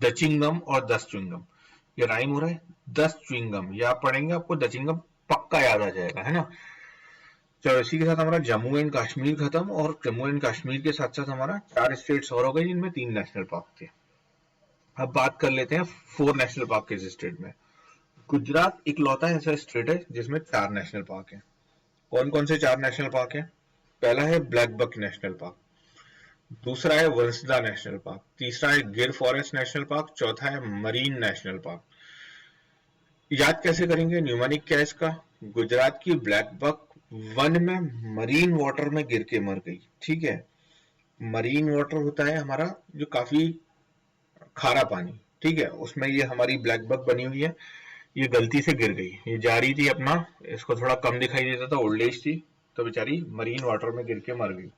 दचिंगम और 10 च्युइंगम, ये राइम हो रहा है, 10 च्युइंगम, ये आप पढ़ेंगे आपको दचिंगम पक्का याद आ जाएगा, है ना। चलो इसी के साथ हमारा जम्मू एंड कश्मीर खत्म, और जम्मू एंड कश्मीर के साथ साथ हमारा 4 स्टेट्स और हो गए जिनमें 3 नेशनल पार्क थे। अब बात कर लेते हैं 4 नेशनल पार्क के स्टेट में। गुजरात इकलौता ऐसा स्टेट है जिसमें 4 नेशनल पार्क हैं। कौन कौन से 4 नेशनल पार्क हैं? पहला है ब्लैक बक नेशनल पार्क, दूसरा है वंसदा नेशनल पार्क, तीसरा है गिर फॉरेस्ट नेशनल पार्क, चौथा है मरीन नेशनल पार्क। याद कैसे करेंगे? न्यूमेरिक क्या है इसका? गुजरात की ब्लैक बक वन में मरीन वाटर में गिर के मर गई, ठीक है। मरीन वाटर होता है हमारा जो काफी खारा पानी, ठीक है, उसमें ये हमारी ब्लैक बक बनी हुई है, ये गलती से गिर गई, ये जा रही थी अपना, इसको थोड़ा कम दिखाई देता था, ओल्ड एज थी, तो बेचारी मरीन वाटर में गिर के मर गई।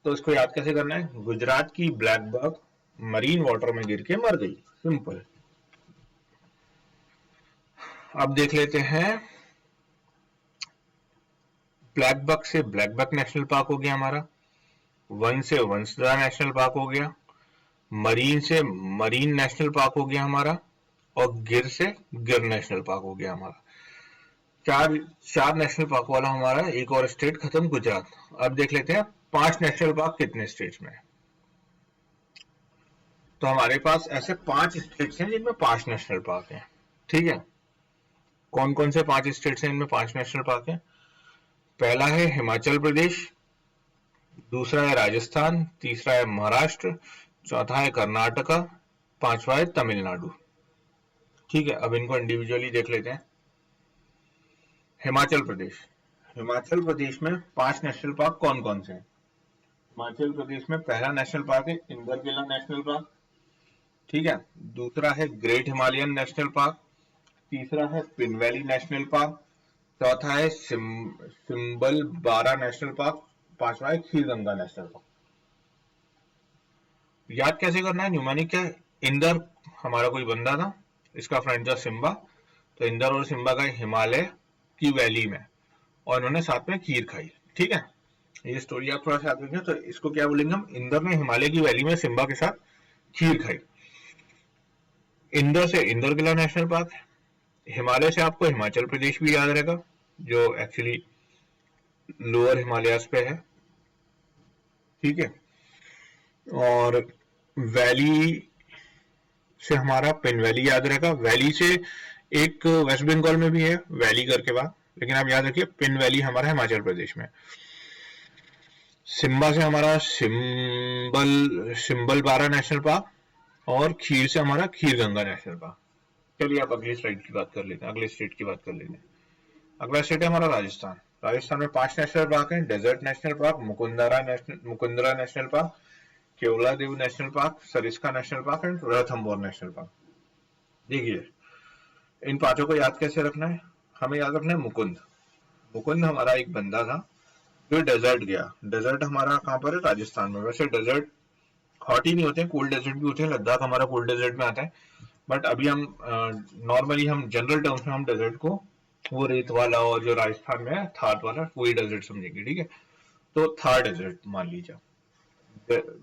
तो इसको याद कैसे करना है? गुजरात की ब्लैक बक मरीन वाटर में गिर के मर गई, सिंपल। अब देख लेते हैं, ब्लैक बक से ब्लैक बक नेशनल पार्क हो गया हमारा, वन से वंसदा नेशनल पार्क हो गया, मरीन से मरीन नेशनल पार्क हो गया हमारा, और गिर से गिर नेशनल पार्क हो गया हमारा। चार नेशनल पार्क वाला हमारा एक और स्टेट खत्म, गुजरात। अब देख लेते हैं 5 नेशनल पार्क कितने स्टेट्स में है। तो हमारे पास ऐसे 5 स्टेट्स हैं जिनमें 5 नेशनल पार्क हैं, ठीक है। कौन कौन से 5 स्टेट्स हैं इनमें 5 नेशनल पार्क हैं? पहला है हिमाचल प्रदेश, दूसरा है राजस्थान, तीसरा है महाराष्ट्र, चौथा है कर्नाटका, पांचवा है तमिलनाडु, ठीक है। अब इनको इंडिविजुअली देख लेते हैं। हिमाचल प्रदेश, हिमाचल प्रदेश में 5 नेशनल पार्क कौन कौन से हैं? हिमाचल प्रदेश में पहला नेशनल पार्क है इंदरकिला नेशनल पार्क, ठीक है। दूसरा है ग्रेट हिमालयन नेशनल पार्क, तीसरा है पिन वैली नेशनल पार्क, चौथा है सिंबल बारा नेशनल पार्क, पांचवा है खीरगंगा नेशनल पार्क। याद कैसे करना है? न्यूमेरिक क्या है? इंदर हमारा कोई बंदा था, इसका फ्रेंड था सिम्बा, तो इंदर और सिम्बा गए हिमालय की वैली में और उन्होंने साथ में खीर खाई, ठीक है। ये स्टोरी आप थोड़ा सा याद रखेंगे, तो इसको क्या बोलेंगे हम? इंदर ने हिमालय की वैली में सिम्बा के साथ खीर खाई। इंदर से इंदर किला नेशनल पार्क है। हिमालय से आपको हिमाचल प्रदेश भी याद रहेगा, जो एक्चुअली लोअर हिमालयास पे है, ठीक है। और वैली से हमारा पिन वैली याद रहेगा। वैली से एक वेस्ट बंगाल में भी है वैली करके बात, लेकिन आप याद रखिए पिन वैली हमारा हिमाचल प्रदेश में। सिम्बा से हमारा सिंबल बारा नेशनल पार्क, और खीर से हमारा खीरगंगा नेशनल पार्क। चलिए आप अगली स्लाइड की बात कर लेते हैं, अगले स्टेट की बात कर लेते हैं। अगला स्टेट है हमारा राजस्थान। राजस्थान में 5 नेशनल पार्क हैं। Desert national park, Mukundra national park, Keoladeo national park, Sariska national park and Ranthambore national park. देखिए इन 5 को याद कैसे रखना है? हमें याद रखना है मुकुंद। मुकुंद हमारा एक बंदा था जो डेजर्ट गया। डेजर्ट हमारा कहाँ पर है? राजस्थान में। वैसे डेजर्ट हॉट ही नहीं होते, कोल्ड डेजर्ट भी होते हैं, लद्दाख हमारा कोल्ड डेजर्ट में आता है, बट अभी हम नॉर्मली हम जनरल टर्म्स में हम डेजर्ट को वो रेत वाला और जो राजस्थान में है थार वाला वही डेजर्ट समझेंगे, ठीक है। तो थार डेजर्ट मान लीजिए।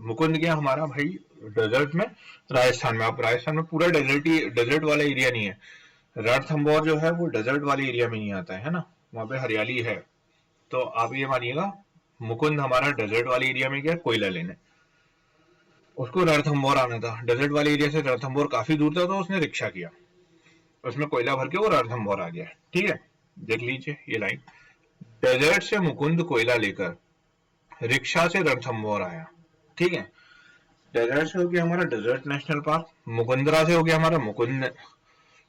मुकुंद गया हमारा भाई डेजर्ट में, राजस्थान में। आप राजस्थान में पूरा डेजर्ट वाला एरिया नहीं है। रणथंबोर जो है वो डेजर्ट वाले एरिया में नहीं आता है ना, वहां पे हरियाली है। तो आप ये मानिएगा मुकुंद हमारा डेजर्ट वाले एरिया में गया कोयला लेने। उसको रणथंबोर आना था, डेजर्ट वाले एरिया से रणथंबोर काफी दूर था, तो उसने रिक्शा किया, उसमें कोयला भर के वो रणथंबोर आ गया, ठीक है। देख लीजिए ये लाइन, डेजर्ट से मुकुंद कोयला लेकर रिक्शा से रणथंबोर आया, ठीक है। डेजर्ट से हो गया हमारा डेजर्ट नेशनल पार्क, मुकुंदरा से हो गया हमारा मुकुंद,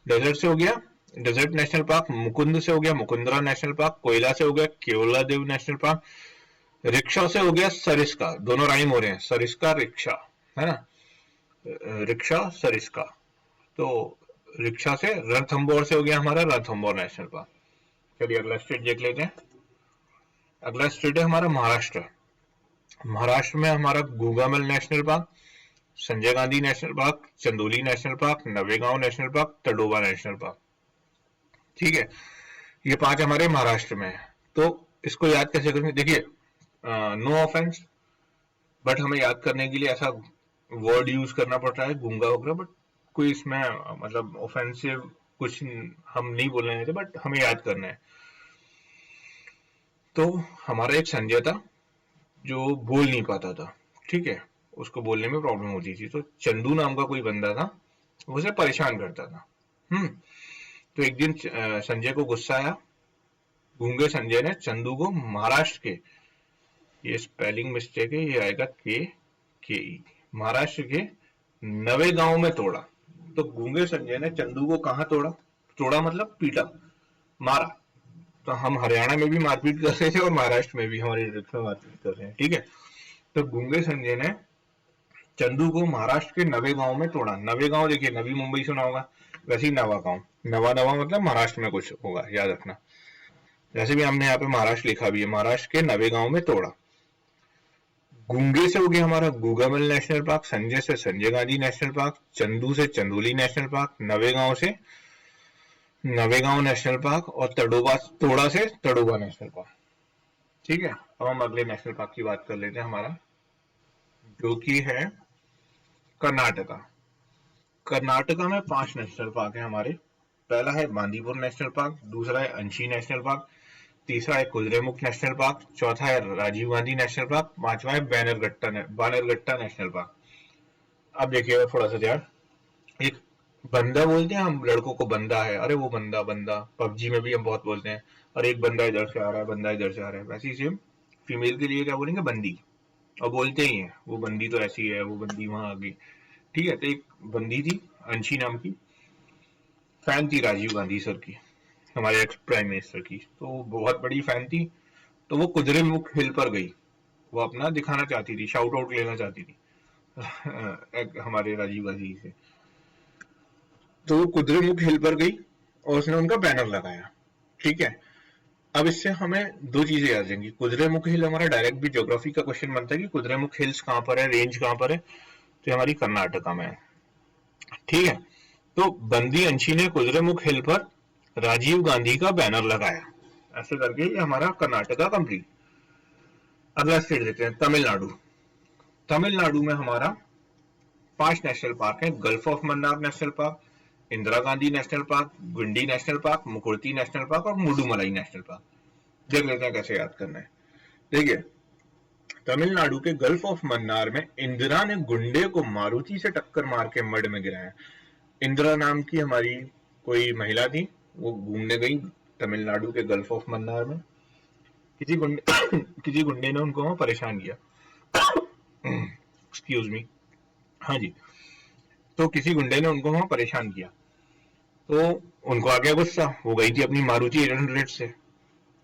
डेजर्ट से हो गया डेजर्ट नेशनल पार्क, मुकुंद से हो गया मुकुंदरा नेशनल पार्क, कोयला से हो गया केवलादेव नेशनल पार्क, रिक्शा से हो गया सरिस्का, दोनों राइम हो रहे हैं, सरिस्का रिक्शा, है ना, रिक्शा सरिस्का। तो रिक्शा से रणथंभौर से हो गया हमारा रणथंभौर नेशनल पार्क। चलिए अगला स्टेट देख लेते हैं। अगला स्टेट है हमारा महाराष्ट्र। महाराष्ट्र में हमारा Gugamal national park, Sanjay Gandhi national park, Chandoli national park, Navegaon national park, Tadoba national park. ठीक है, ये 5 हमारे महाराष्ट्र में है। तो इसको याद कैसे करेंगे, देखिए नो ऑफेंस, बट हमें याद करने के लिए ऐसा वर्ड यूज करना पड़ रहा है गूंगा वगैरह, बट कोई इसमें मतलब ऑफेंसिव कुछ हम नहीं बोल रहे थे, बट हमें याद करना है। तो हमारा एक संजय था जो बोल नहीं पाता था, ठीक है, उसको बोलने में प्रॉब्लम होती थी। तो चंदू नाम का कोई बंदा था, वो उसे परेशान करता था। तो एक दिन संजय को गुस्सा आया। गूंगे संजय ने चंदू को महाराष्ट्र के, ये स्पेलिंग मिस्टेक है, ये आएगा के महाराष्ट्र के नवेगांव में तोड़ा। तो गूंगे संजय ने चंदू को कहां तोड़ा, तोड़ा मतलब पीटा, मारा। तो हम हरियाणा में भी मारपीट कर रहे थे और महाराष्ट्र में भी हमारे डिस्ट्रिक्ट में मारपीट कर रहे हैं, ठीक है। तो गूंगे संजय ने चंदू को महाराष्ट्र के नवेगांव में तोड़ा। नवेगांव देखिए, नवी मुंबई सुना होगा, वैसे ही नवा गांव, नवा नवा मतलब महाराष्ट्र में कुछ होगा, याद रखना। जैसे भी हमने यहाँ पे महाराष्ट्र लिखा भी है, महाराष्ट्र के नवेगांव में तोड़ा। गूंगे से हो गया हमारा गूगामल नेशनल पार्क, संजय से संजय गांधी नेशनल पार्क, चंदू से चंदोली नेशनल पार्क, नवेगांव से नवेगांव नेशनल पार्क, और तोड़ा से तडोबा नेशनल पार्क। ठीक है, अब हम अगले नेशनल पार्क की बात कर लेते हैं हमारा, जो कि है कर्नाटका। कर्नाटका में 5 नेशनल पार्क है हमारे। पहला है बांदीपुर नेशनल पार्क, दूसरा है अंशी नेशनल पार्क, तीसरा है कुद्रेमुख नेशनल पार्क, चौथा है राजीव गांधी नेशनल पार्क, पांचवा है बानरघट्टा नेशनल पार्क। अब देखिएगा थोड़ा सा ध्यान, एक बंदा बोलते हैं हम लड़कों को, बंदा है, अरे वो बंदा, बंदा पबजी में भी हम बहुत बोलते हैं, और एक बंदा इधर से आ रहा है, बंदा इधर से आ रहा है। वैसे ही सेम फीमेल के लिए क्या बोलेंगे, बंदी, और बोलते ही है वो बंदी तो ऐसी है, वो बंदी वहां आ गई। ठीक है, तो एक बंदी थी अंशी नाम की, फैन थी राजीव गांधी सर की, हमारे एक्स प्राइम मिनिस्टर की, तो बहुत बड़ी फैन थी। तो वो कुद्रेमुख हिल पर गई, वो अपना दिखाना चाहती थी, शाउट आउट लेना चाहती थी हमारे राजीव गांधी से। तो वो कुद्रेमुख हिल पर गई और उसने उनका बैनर लगाया। ठीक है, अब इससे हमें 2 चीजें याद रहेंगी। कुद्रेमुख हिल हमारा डायरेक्ट भी ज्योग्राफी का क्वेश्चन बनता है कि कुद्रेमुख हिल्स कहां पर है, रेंज कहां पर है, तो हमारी कर्नाटका में है। ठीक है, तो बंदी अंशी ने कुद्रेमुख हिल पर राजीव गांधी का बैनर लगाया, ऐसे करके ये हमारा कर्नाटका कंप्लीट। अगला स्टेट देखते हैं, तमिलनाडु। तमिलनाडु में हमारा 5 नेशनल पार्क है। Gulf of Mannar national park, Indira Gandhi national park, Guindy national park, Mukurthi national park और मुडुमलाई नेशनल पार्क। देख लेते हैं कैसे याद करना है। देखिए, तमिलनाडु के गल्फ ऑफ मन्नार में इंदिरा ने गुंडे को मारुति से टक्कर मार के मड में गिराया। इंदिरा नाम की हमारी कोई महिला थी, वो घूमने गई तमिलनाडु के गल्फ ऑफ मन्नार में। किसी गुंडे किसी गुंडे ने उनको वहां परेशान किया, एक्सक्यूज मी, हाँ जी। तो किसी गुंडे ने उनको वहां परेशान किया, तो उनको आ गया गुस्सा, वो गई थी अपनी मारुति 800 से,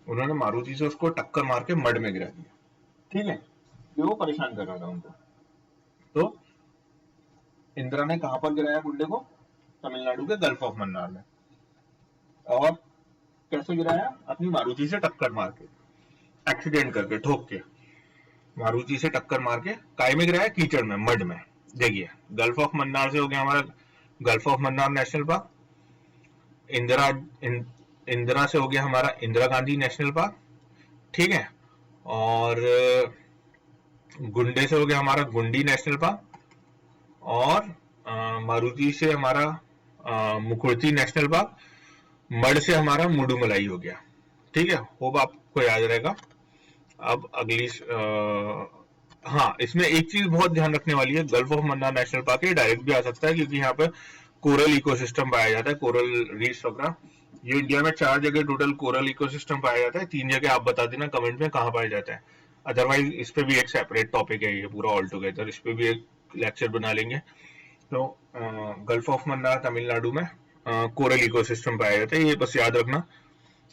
उन्होंने मारुति से उसको टक्कर मार के मड में गिरा दिया। ठीक है, वो परेशान कर रहा था उनको। तो इंदिरा ने कहां पर गिराया गुंडे को, तमिलनाडु के गल्फ ऑफ मन्नार में। और कैसे गिराया, अपनी मारुति से टक्कर मार के, एक्सीडेंट करके, ठोक के, मारुति से टक्कर मार के काय में गिराया, कीचड़ में, मड में। देखिए, गल्फ ऑफ मन्नार से हो गया हमारा gulf of Mannar national park. Indira से हो गया हमारा इंदिरा गांधी नेशनल पार्क। ठीक है, और गुंडे से हो गया हमारा गुंडी नेशनल पार्क, और मारुति से हमारा मुकुर्ती नेशनल पार्क, मड से हमारा मुडुमलाई हो गया। ठीक है, होप आपको याद रहेगा। अब अगली हाँ, इसमें एक चीज बहुत ध्यान रखने वाली है, gulf of Mannar national park है, डायरेक्ट भी आ सकता है क्योंकि यहाँ पे कोरल इकोसिस्टम पाया जाता है, कोरल रीफ्स वगैरह। ये इंडिया में 4 जगह टोटल कोरल इकोसिस्टम पाया जाता है, 3 जगह आप बता देना कमेंट में कहाँ पाया जाता है। अदरवाइज इस पे भी एक सेपरेट टॉपिक है ये पूरा ऑल टुगेदर, इस पे भी एक लेक्चर बना लेंगे। तो गल्फ ऑफ मन्नार तमिलनाडु में कोरल इकोसिस्टम पाया जाता है, ये बस याद रखना,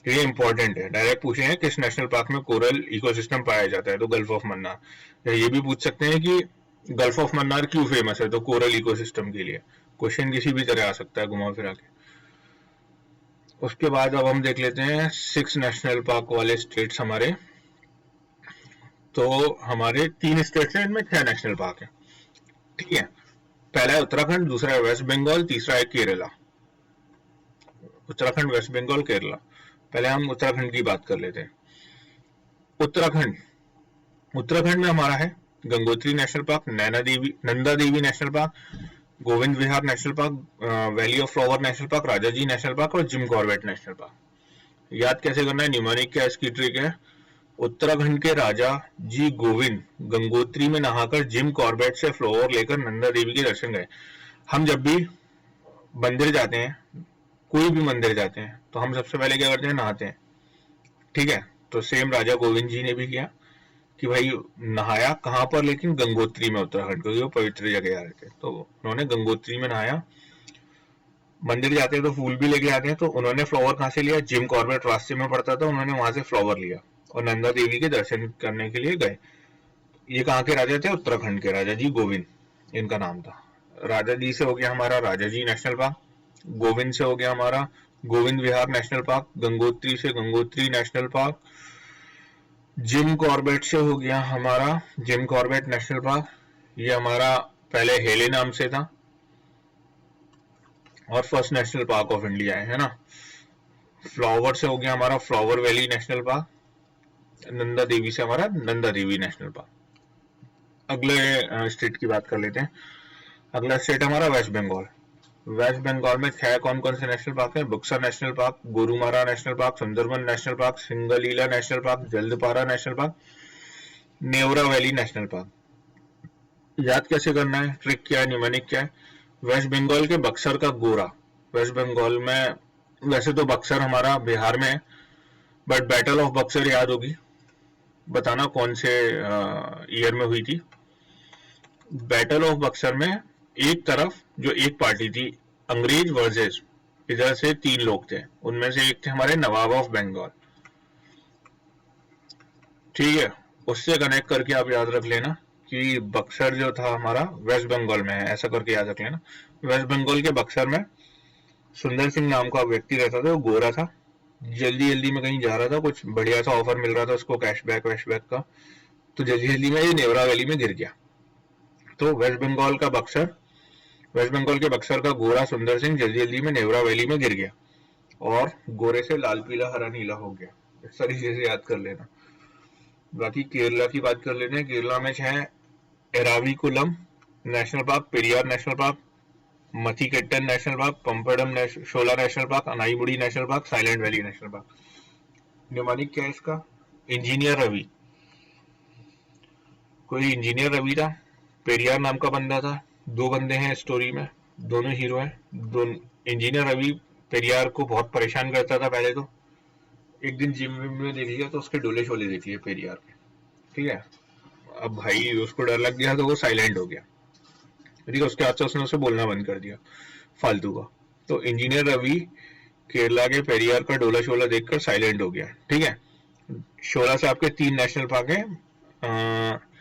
ये इंपॉर्टेंट है। डायरेक्ट पूछे किस नेशनल पार्क में कोरल इकोसिस्टम पाया जाता है, तो गल्फ ऑफ मन्नार। ये भी पूछ सकते हैं कि गल्फ ऑफ मन्नार क्यों फेमस है? तो कोरल इकोसिस्टम के लिए। क्वेश्चन किसी भी तरह आ सकता है घुमा फिरा के। उसके बाद अब हम देख लेते हैं 6 नेशनल पार्क वाले स्टेट्स हमारे। तो हमारे 3 स्टेट्स हैं, इनमें 6 नेशनल पार्क है। ठीक है, पहला है उत्तराखंड, दूसरा है वेस्ट बंगाल, तीसरा है केरला। उत्तराखंड, वेस्ट बंगाल, केरला। पहले हम उत्तराखंड की बात कर लेते हैं। उत्तराखंड, उत्तराखंड में हमारा है Gangotri national park, Nanda Devi national park, Govind Vihar national park, valley of flower national park, Rajaji national park और जिम कॉर्बेट नेशनल पार्क। याद कैसे करना है? न्यूमोनिक क्या इसकी ट्रिक है? उत्तराखंड के राजा जी गोविंद गंगोत्री में नहाकर जिम कॉर्बेट से फ्लावर लेकर नंदा देवी के दर्शन गए। हम जब भी मंदिर जाते हैं, कोई भी मंदिर जाते हैं, तो हम सबसे पहले क्या करते हैं? नहाते हैं। ठीक है, तो सेम राजा गोविंद जी ने भी किया कि भाई नहाया कहाँ पर? लेकिन गंगोत्री में, उत्तराखंड, क्योंकि वो पवित्र जगह आ रहे थे, तो उन्होंने गंगोत्री में नहाया। मंदिर जाते हैं तो फूल भी लेके आते हैं, तो उन्होंने फ्लावर कहाँ से लिया? जिम कॉर्बेट रास्ते में पड़ता था, उन्होंने वहां से फ्लावर लिया और नंदा देवी के दर्शन करने के लिए गए। ये कहाँ के राजा थे? उत्तराखंड के राजा जी गोविंद, इनका नाम था। राजा जी से हो गया हमारा राजा जी नेशनल पार्क, गोविंद से हो गया हमारा गोविंद विहार नेशनल पार्क, गंगोत्री से Gangotri national park, Jim Corbett से हो गया हमारा जिम कॉर्बेट नेशनल पार्क, ये हमारा पहले हेले नाम से था और first national park of India है ना। फ्लावर से हो गया हमारा flower valley national park, Nanda Devi से हमारा नंदा देवी नेशनल पार्क। अगले स्टेट की बात कर लेते हैं। अगला स्टेट हमारा वेस्ट बंगाल। वेस्ट बंगाल में कौन कौन से नेशनल पार्क है? Buxa national park, Gorumara national park, Sundarban national park, Singalila national park, Jaldapara national park, Neora valley national park. याद कैसे करना है? ट्रिक क्या है? न्यूमेनिक क्या है? वेस्ट बंगाल के बक्सर का गोरा, वेस्ट बंगाल में, वैसे तो बक्सर हमारा बिहार में है, बट बैटल ऑफ बक्सर याद होगी, बताना कौन से ईयर में हुई थी। बैटल ऑफ बक्सर में एक तरफ जो एक पार्टी थी अंग्रेज वर्सेस, इधर से 3 लोग थे, उनमें से एक थे हमारे नवाब ऑफ बंगाल। ठीक है, उससे कनेक्ट करके आप याद रख लेना कि बक्सर जो था हमारा वेस्ट बंगाल में है, ऐसा करके याद रख लेना। वेस्ट बंगाल के बक्सर में सुंदर सिंह नाम का व्यक्ति रहता था, वो गोरा था, जल्दी जल्दी में कहीं जा रहा था, कुछ बढ़िया सा ऑफर मिल रहा था उसको कैशबैक वैशबैक का, तो जल्दी जल्दी में ये नेवरा वैली में गिर गया। तो वेस्ट बंगाल के बक्सर का गोरा सुंदर सिंह जल्दी जल्दी में नेवरा वैली में गिर गया और गोरे से लाल पीला हरा नीला हो गया। इस तरीके से याद कर लेना। बाकी केरला की बात कर लेते हैं। केरला में है Eravikulam national park, Periyar national park, Mathikettan national park, Pampadum Shola national park, Anamudi national park, silent valley national park. Mnemonic क्या है इसका? इंजीनियर रवि, कोई इंजीनियर रवि था, पेरियार नाम का बंदा था, 2 बंदे हैं स्टोरी में, दोनों हीरो हैं। इंजीनियर रवि पेरियार को बहुत परेशान करता था पहले तो, एक दिन जिम में देख लिया तो उसके डोले शोले देख लिए पेरियार के। ठीक है, अब भाई उसको डर लग गया तो वो साइलेंट हो गया। ठीक है, उसके बाद से उसने उसे बोलना बंद कर दिया फालतू का। तो इंजीनियर रवि केरला के पेरियार का डोला शोला देखकर साइलेंट हो गया। ठीक है, शोला से आपके 3 नेशनल पार्क है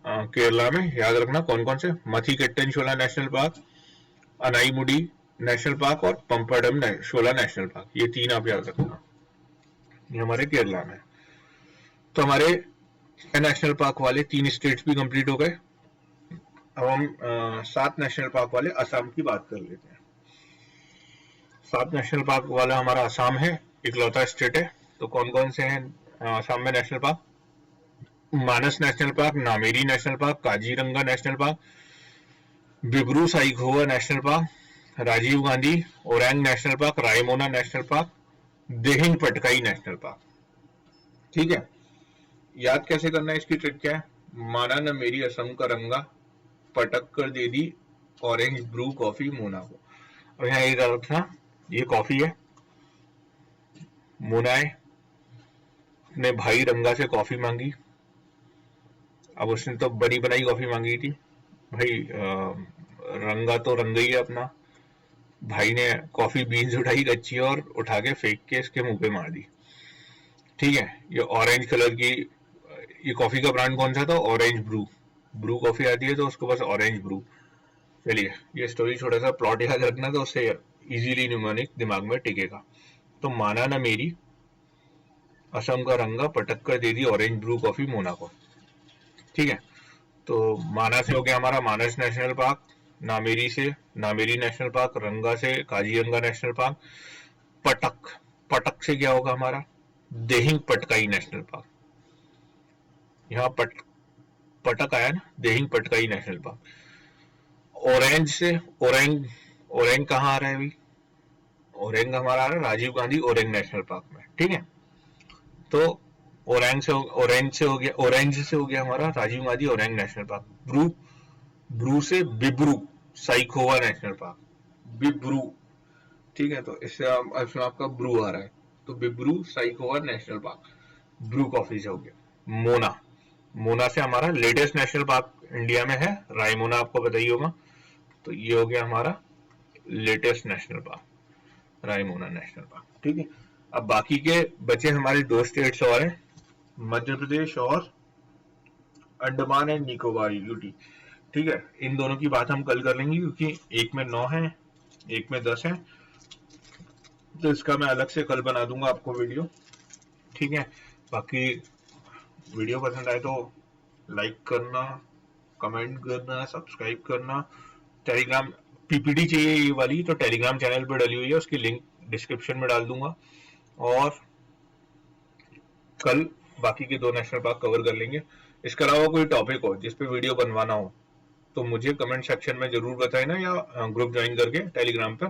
केरला में, याद रखना कौन कौन से? Mathikettan Shola national park, Anamudi national park और पंपडम शोला नेशनल पार्क, ये 3 आप याद रखना, ये हमारे केरला में। तो हमारे 6 नेशनल पार्क वाले 3 स्टेट्स भी कंप्लीट हो गए। अब हम 7 नेशनल पार्क वाले असम की बात कर लेते हैं। 7 नेशनल पार्क वाला हमारा असम है, इकलौता स्टेट है। तो कौन कौन से हैं असम में national park? Manas national park, Nameri national park, Kaziranga national park, Dibru Saikhowa national park, Rajiv Gandhi Orang national park, Raimona national park, Dehing Patkai national park. ठीक है, याद कैसे करना है? इसकी ट्रिक क्या है? माना न मेरी असम का रंगा, पटक कर दे the orange Bru coffee Mona को। और यहाँ ये रखना, ये कॉफी है, मोना ने भाई रंगा से कॉफी मांगी, अब उसने तो बनी बनाई कॉफी मांगी थी भाई, रंगा तो रंगा ही है अपना, भाई ने कॉफी बीन्स उठाई कच्ची और उठा के फेंक के इसके मुंह पे मार दी। ठीक है, ये ऑरेंज कलर की, ये कॉफी का ब्रांड कौन सा था? ऑरेंज ब्रू, ब्रू कॉफी आती है तो उसके पास ऑरेंज ब्रू। चलिए, ये स्टोरी छोटा सा प्लॉट याद रखना तो उससे इजीली न्यूमोनिक दिमाग में टिकेगा। तो माना ना मेरी, असम का रंगा पटक कर दे the orange Bru coffee Mona को। ठीक है, तो माना से हो गया हमारा मानस नेशनल पार्क, नामेरी से नामेरी नेशनल पार्क, रंगा से काजीरंगा नेशनल पार्क, पटक, पटक से क्या होगा हमारा देहिंग पटकाई नेशनल पार्क। यहाँ पटक आया ना, Dehing Patkai national park. Orange से ओरेंग, ओरेंग कहाँ आ रहा है अभी, ओरेंग हमारा आ रहा है राजीव गांधी ओरेंग नेशनल पार्क में। ठीक है, तो ओरेंज से हो गया हमारा राजीव गांधी ओरेंग नेशनल पार्क। ब्रू, ब्रू से बिब्रू साइकोवा नेशनल पार्क, बिब्रू। ठीक है, तो इससे आपका ब्रू आ रहा है, तो Dibru Saikhowa national park Bru coffee से हो गया। मोना, मोना से हमारा लेटेस्ट नेशनल पार्क इंडिया में है रायमोना, आपको पता ही होगा। तो ये हो गया हमारा latest national park, Raimona national park. ठीक है, अब बाकी के बचे हमारे 2 स्टेट्स और हैं, मध्य प्रदेश और अंडमान एंड निकोबार यूटी। ठीक है, इन दोनों की बात हम कल कर लेंगे क्योंकि एक में 9 है, एक में 10 है, तो इसका मैं अलग से कल बना दूंगा आपको वीडियो। ठीक है, बाकी वीडियो पसंद आए तो लाइक करना, कमेंट करना, सब्सक्राइब करना। टेलीग्राम पीपीटी चाहिए ये वाली तो टेलीग्राम चैनल पर डली हुई है, उसकी लिंक डिस्क्रिप्शन में डाल दूंगा। और कल बाकी के 2 नेशनल पार्क कवर कर लेंगे। इसके अलावा कोई टॉपिक हो जिस पे वीडियो बनवाना हो तो मुझे कमेंट सेक्शन में जरूर बताए ना, या ग्रुप ज्वाइन करके टेलीग्राम पे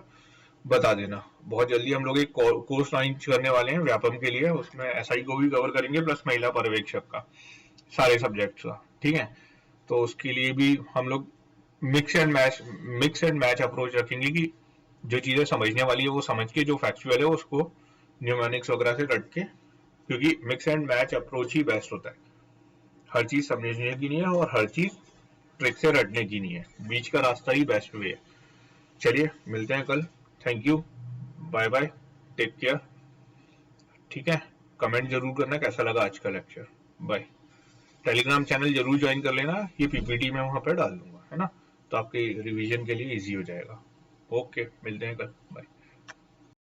बता देना। बहुत जल्दी हम लोग एक कोर्स लॉन्च करने वाले हैं व्यापम के लिए, उसमें एसआई को भी कवर करेंगे प्लस महिला पर्यवेक्षक का सारे सब्जेक्ट्स का। ठीक है, तो उसके लिए भी हम लोग मिक्स एंड मैच अप्रोच रखेंगे कि जो चीजें समझने वाली है वो समझ के, जो फैक्चुअल है उसको न्यूमेरिक्स वगैरह से रट के, क्योंकि mix and match approach he best होता है। हर चीज समझने की नहीं है और हर चीज ट्रिक से रटने की नहीं है, बीच का रास्ता ही बेस्ट वे है। चलिए मिलते हैं कल, thank you, bye bye, take care. ठीक है, कमेंट जरूर करना कैसा लगा आज का लेक्चर। बाय। टेलीग्राम चैनल जरूर ज्वाइन कर लेना, ये पीपीटी में वहां पर डाल दूंगा, है ना, तो आपके रिवीजन के लिए इजी हो जाएगा। ओके, मिलते हैं कल, बाय।